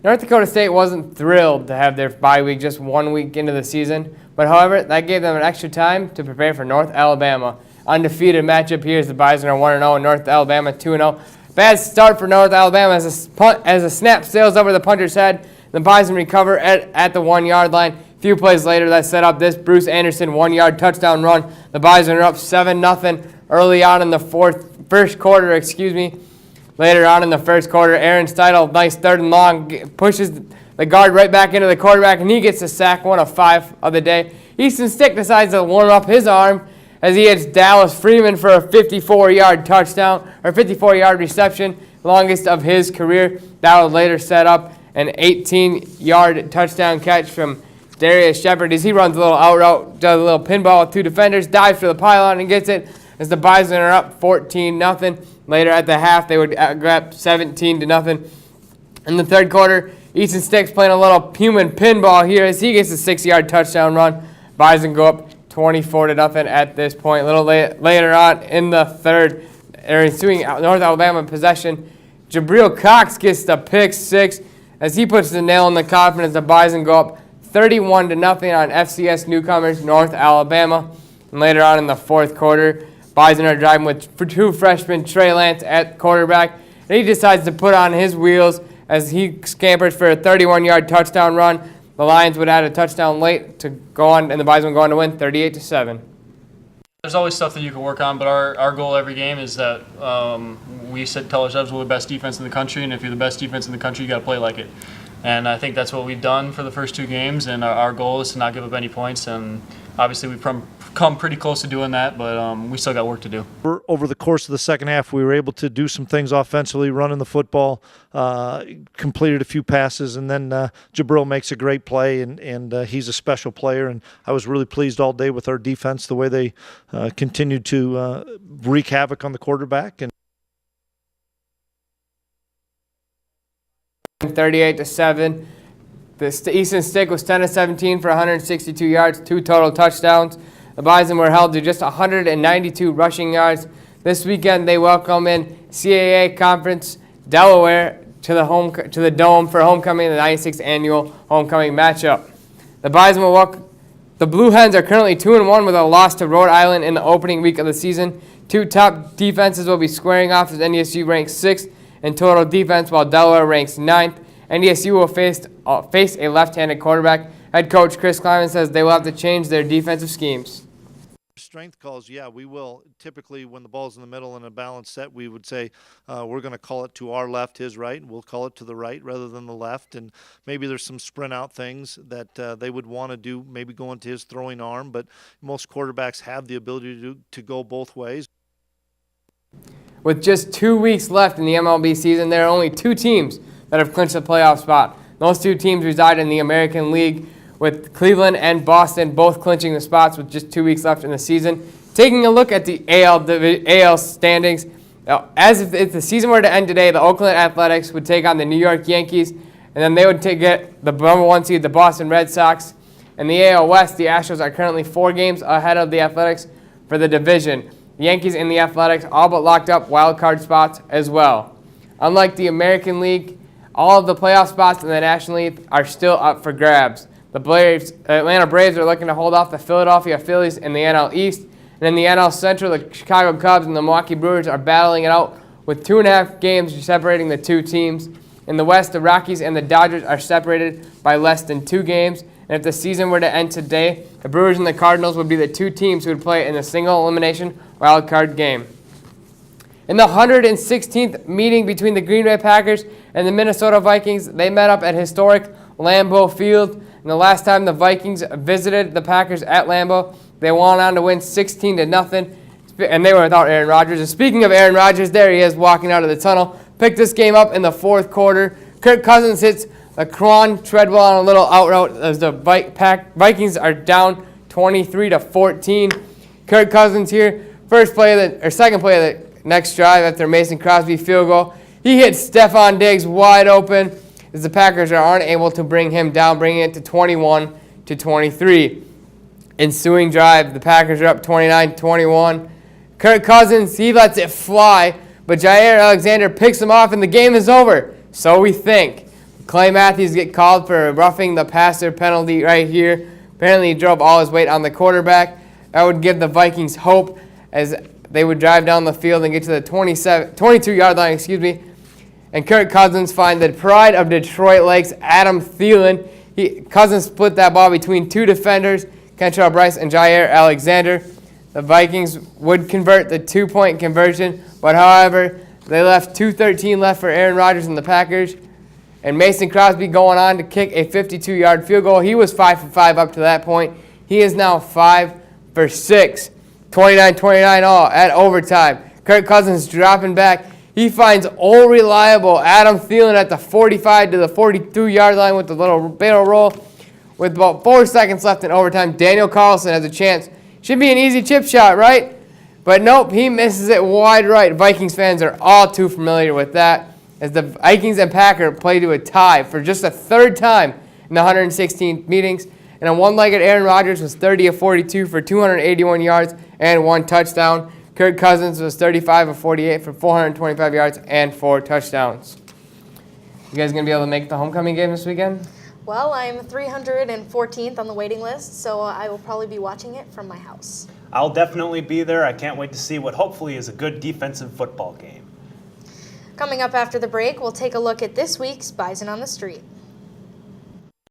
North Dakota State wasn't thrilled to have their bye week just 1 week into the season, but however, that gave them an extra time to prepare for North Alabama. Undefeated matchup here as the Bison are 1-0 and North Alabama 2-0. Bad start for North Alabama as a snap sails over the punter's head. The Bison recover at the 1 yard line. A few plays later, that set up this Bruce Anderson 1 yard touchdown run. The Bison are up 7-0 early on in the first quarter. Later on in the first quarter, Aaron Steidel, nice 3rd and long, pushes the guard right back into the quarterback, and he gets a sack, 1 of 5 of the day. Easton Stick decides to warm up his arm as he hits Dallas Freeman for a 54-yard touchdown, or 54-yard reception, longest of his career. That would later set up an 18-yard touchdown catch from Darius Shepard as he runs a little out route, does a little pinball with 2 defenders, dives for the pylon and gets it as the Bison are up 14-0. Later at the half, they would grab 17-0. In the third quarter, Easton Stick's playing a little human pinball here as he gets a 6-yard touchdown run. Bison go up 24-0 at this point. A little later on in the third, ensuing North Alabama possession, Jabril Cox gets the pick 6 as he puts the nail in the coffin as the Bison go up 31-0 on FCS newcomers North Alabama. And later on in the fourth quarter, Bison are driving with 2 freshmen, Trey Lance at quarterback, and he decides to put on his wheels as he scampers for a 31-yard touchdown run. The Lions would add a touchdown late to go on, and the Bison would go on to win 38-7. There's always stuff that you can work on, but our goal every game is that we tell ourselves we're the best defense in the country, and if you're the best defense in the country, you got to play like it. And I think that's what we've done for the first 2 games, and our goal is to not give up any points. And obviously we've come pretty close to doing that, but we still got work to do. Over the course of the second half, we were able to do some things offensively, running the football, completed a few passes, and then Jabril makes a great play, and he's a special player. And I was really pleased all day with our defense, the way they continued to wreak havoc on the quarterback. And 38-7. The Easton Stick was 10-17 for 162 yards, 2 total touchdowns. The Bison were held to just 192 rushing yards. This weekend, they welcome in CAA Conference Delaware to the Dome for homecoming, the 96th annual homecoming matchup. The Bison will welcome. The Blue Hens are currently 2-1 with a loss to Rhode Island in the opening week of the season. 2 top defenses will be squaring off as NDSU ranks 6th in total defense, while Delaware ranks 9th. NDSU will face a left-handed quarterback. Head coach Chris Kleiman says they will have to change their defensive schemes. Strength calls, yeah, we will. Typically, when the ball's in the middle in a balanced set, we would say we're going to call it to our left, his right, and we'll call it to the right rather than the left. And maybe there's some sprint out things that they would want to do, maybe go into his throwing arm, but most quarterbacks have the ability to go both ways. With just 2 weeks left in the MLB season, there are only 2 teams that have clinched the playoff spot. Those 2 teams reside in the American League, with Cleveland and Boston both clinching the spots with just 2 weeks left in the season. Taking a look at the AL standings, as if the season were to end today, the Oakland Athletics would take on the New York Yankees, and then they would get the number 1 seed, the Boston Red Sox. In the AL West, the Astros are currently 4 games ahead of the Athletics for the division. The Yankees and the Athletics all but locked up wild card spots as well. Unlike the American League, all of the playoff spots in the National League are still up for grabs. The Atlanta Braves are looking to hold off the Philadelphia Phillies in the NL East. And in the NL Central, the Chicago Cubs and the Milwaukee Brewers are battling it out with 2.5 games separating the 2 teams. In the West, the Rockies and the Dodgers are separated by less than 2 games. And if the season were to end today, the Brewers and the Cardinals would be the 2 teams who would play in a single elimination wild card game. In the 116th meeting between the Green Bay Packers and the Minnesota Vikings, they met up at historic Lambeau Field. And the last time the Vikings visited the Packers at Lambeau, they went on to win 16-0, and they were without Aaron Rodgers. And speaking of Aaron Rodgers, there he is walking out of the tunnel. Picked this game up in the fourth quarter. Kirk Cousins hits Laquan Treadwell on a little out route as the Vikings are down 23-14. Kirk Cousins here, second play of the next drive after Mason Crosby field goal. He hits Stephon Diggs wide open as the Packers aren't able to bring him down, bringing it to 21-23. Ensuing drive, the Packers are up 29-21. Kirk Cousins, he lets it fly, but Jair Alexander picks him off, and the game is over. So we think. Clay Matthews get called for roughing the passer penalty right here. Apparently he drove all his weight on the quarterback. That would give the Vikings hope as they would drive down the field and get to the 22-yard line, And Kirk Cousins find the pride of Detroit Lakes, Adam Thielen. Cousins split that ball between two defenders, Kentrell Bryce and Jair Alexander. The Vikings would convert the two-point conversion, but however, they left 2:13 left for Aaron Rodgers and the Packers. And Mason Crosby going on to kick a 52-yard field goal. He was 5 for 5 up to that point. He is now 5 for 6. 29-29 all at overtime. Kirk Cousins dropping back. He finds all reliable Adam Thielen at the 45 to the 42-yard line with the little barrel roll. With about 4 seconds left in overtime, Daniel Carlson has a chance. Should be an easy chip shot, right? But nope, he misses it wide right. Vikings fans are all too familiar with that, as the Vikings and Packers play to a tie for just the third time in the 116 meetings. And a one-legged Aaron Rodgers was 30 of 42 for 281 yards and 1 touchdown. Kirk Cousins was 35 of 48 for 425 yards and 4 touchdowns. You guys going to be able to make the homecoming game this weekend? Well, I'm 314th on the waiting list, so I will probably be watching it from my house. I'll definitely be there. I can't wait to see what hopefully is a good defensive football game. Coming up after the break, we'll take a look at this week's Bison on the Street.